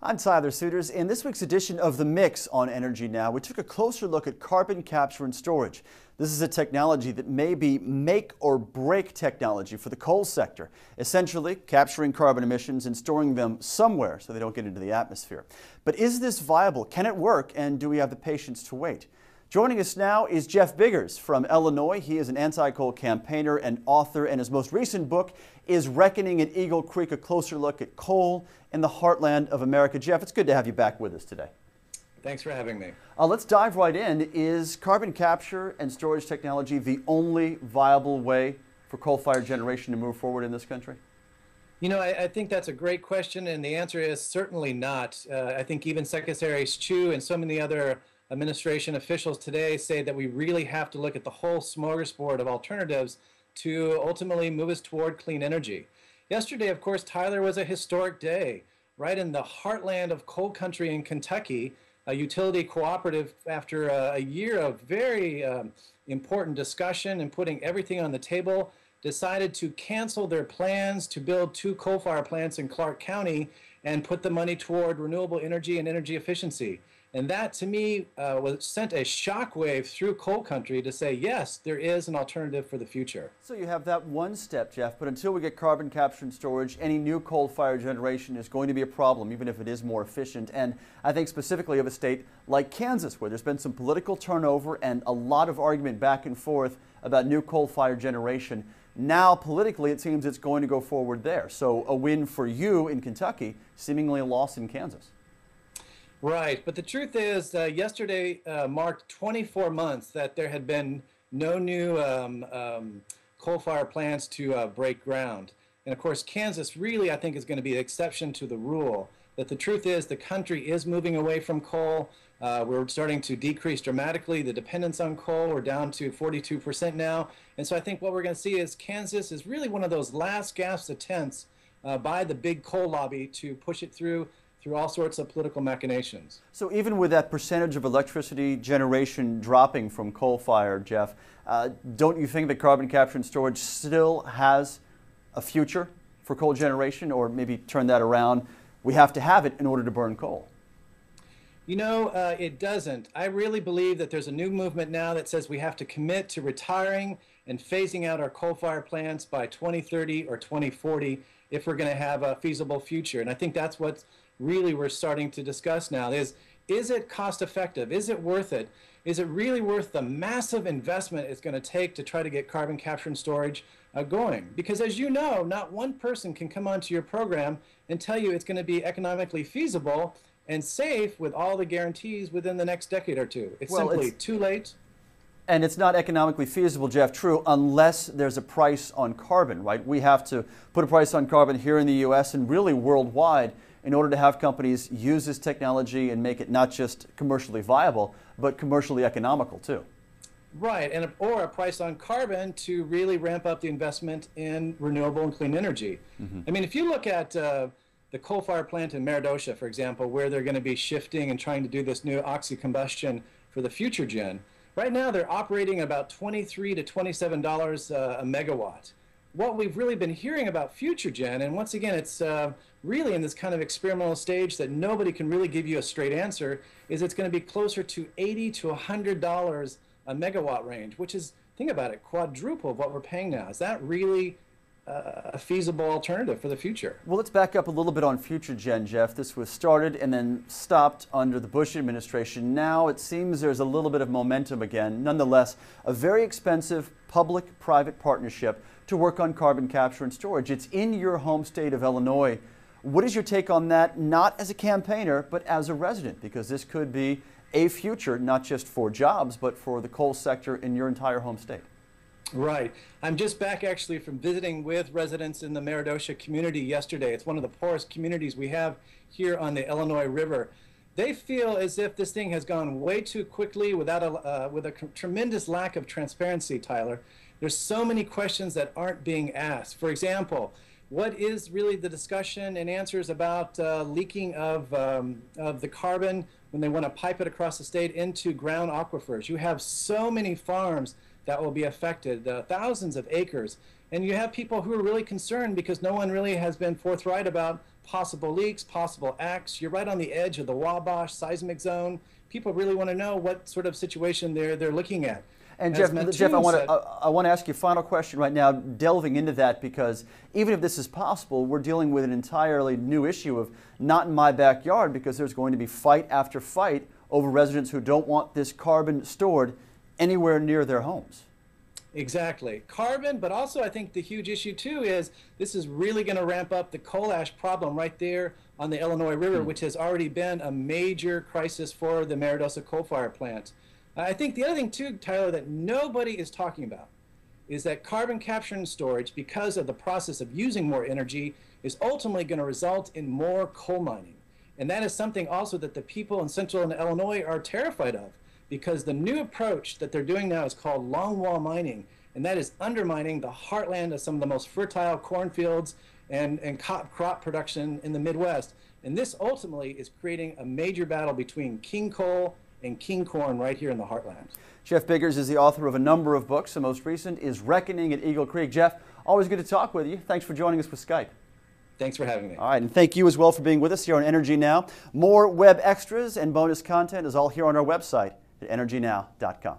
I'm Tyler Suiters. In this week's edition of The Mix on Energy Now, we took a closer look at carbon capture and storage. This is a technology that may be make or break technology for the coal sector, essentially capturing carbon emissions and storing them somewhere so they don't get into the atmosphere. But is this viable? Can it work? And do we have the patience to wait? Joining us now is Jeff Biggers from Illinois. He is an anti-coal campaigner and author, and his most recent book is Reckoning at Eagle Creek, a closer look at coal in the heartland of America. Jeff, it's good to have you back with us today. Thanks for having me. Let's dive right in. Is carbon capture and storage technology the only viable way for coal-fired generation to move forward in this country? You know, I think that's a great question, and the answer is certainly not. I think even Secretaries Chu and so many other administration officials today say that we really have to look at the whole smorgasbord of alternatives to ultimately move us toward clean energy. Yesterday, of course, Tyler, was a historic day. Right in the heartland of coal country in Kentucky, a utility cooperative, after a year of very important discussion and putting everything on the table, decided to cancel their plans to build 2 coal-fired plants in Clark County and put the money toward renewable energy and energy efficiency. And that, to me, sent a shockwave through coal country to say, yes, there is an alternative for the future. So you have that one step, Jeff, but until we get carbon capture and storage, any new coal-fired generation is going to be a problem, even if it is more efficient. And I think specifically of a state like Kansas, where there's been some political turnover and a lot of argument back and forth about new coal-fired generation. Now, politically, it seems it's going to go forward there. So a win for you in Kentucky, seemingly a loss in Kansas. Right, but the truth is, yesterday marked 24 months that there had been no new coal-fired plants to break ground. And of course, Kansas really, I think, is going to be the exception to the rule. That the truth is, the country is moving away from coal. We're starting to decrease dramatically the dependence on coal. We're down to 42% now. And so I think what we're going to see is Kansas is really one of those last gasp attempts by the big coal lobby to push it through all sorts of political machinations. So even with that percentage of electricity generation dropping from coal-fired, Jeff, don't you think that carbon capture and storage still has a future for coal generation? Or maybe turn that around, we have to have it in order to burn coal? You know, it doesn't. I really believe that there's a new movement now that says we have to commit to retiring and phasing out our coal-fired plants by 2030 or 2040 if we're going to have a feasible future. And I think that's what really we're starting to discuss now is it cost effective? Is it worth it? Is it really worth the massive investment it's going to take to try to get carbon capture and storage going? Because as you know, not one person can come onto your program and tell you it's going to be economically feasible and safe with all the guarantees within the next decade or two. It's simply too late. And it's not economically feasible, Jeff, true, unless there's a price on carbon, right? We have to put a price on carbon here in the U.S. and really worldwide in order to have companies use this technology and make it not just commercially viable, but commercially economical too. Right, or a price on carbon to really ramp up the investment in renewable and clean energy. I mean, if you look at the coal-fired plant in Meredosia, for example, where they're going to be shifting and trying to do this new oxy-combustion for the future gen, right now they're operating about $23 to $27 a megawatt. What we've really been hearing about future gen, and once again, it's really in this kind of experimental stage that nobody can really give you a straight answer, is it's going to be closer to $80 to $100 a megawatt range, which is, think about it, quadruple of what we're paying now. Is that really a feasible alternative for the future? Well, let's back up a little bit on future gen, Jeff. This was started and then stopped under the Bush administration. Now it seems there's a little bit of momentum again. Nonetheless, a very expensive public-private partnership to work on carbon capture and storage. It's in your home state of Illinois. What is your take on that, not as a campaigner, but as a resident? Because this could be a future, not just for jobs, but for the coal sector in your entire home state. Right. I'm just back actually from visiting with residents in the Meredosia community yesterday. It's one of the poorest communities we have here on the Illinois River. They feel as if this thing has gone way too quickly with a tremendous lack of transparency, Tyler. There's so many questions that aren't being asked. For example, what is really the discussion and answers about leaking of the carbon when they want to pipe it across the state into ground aquifers? You have so many farms that will be affected, thousands of acres. And you have people who are really concerned because no one really has been forthright about possible leaks, possible acts. You're right on the edge of the Wabash seismic zone. People really want to know what sort of situation they're looking at. And Jeff, I want to ask you a final question right now, delving into that, because even if this is possible, we're dealing with an entirely new issue of not in my backyard, because there's going to be fight after fight over residents who don't want this carbon stored anywhere near their homes. Exactly. Carbon, but also I think the huge issue too is this is really going to ramp up the coal ash problem right there on the Illinois River, which has already been a major crisis for the Maridosa coal-fired plant. I think the other thing too, Tyler, that nobody is talking about is that carbon capture and storage, because of the process of using more energy, is ultimately going to result in more coal mining. And that is something also that the people in central Illinois are terrified of, because the new approach that they're doing now is called longwall mining, and that is undermining the heartland of some of the most fertile cornfields and crop production in the Midwest. And this ultimately is creating a major battle between king coal and king corn right here in the heartland. Jeff Biggers is the author of a number of books. The most recent is Reckoning at Eagle Creek. Jeff, always good to talk with you. Thanks for joining us with Skype. Thanks for having me. All right, and thank you as well for being with us here on Energy Now. More web extras and bonus content is all here on our website at energynow.com.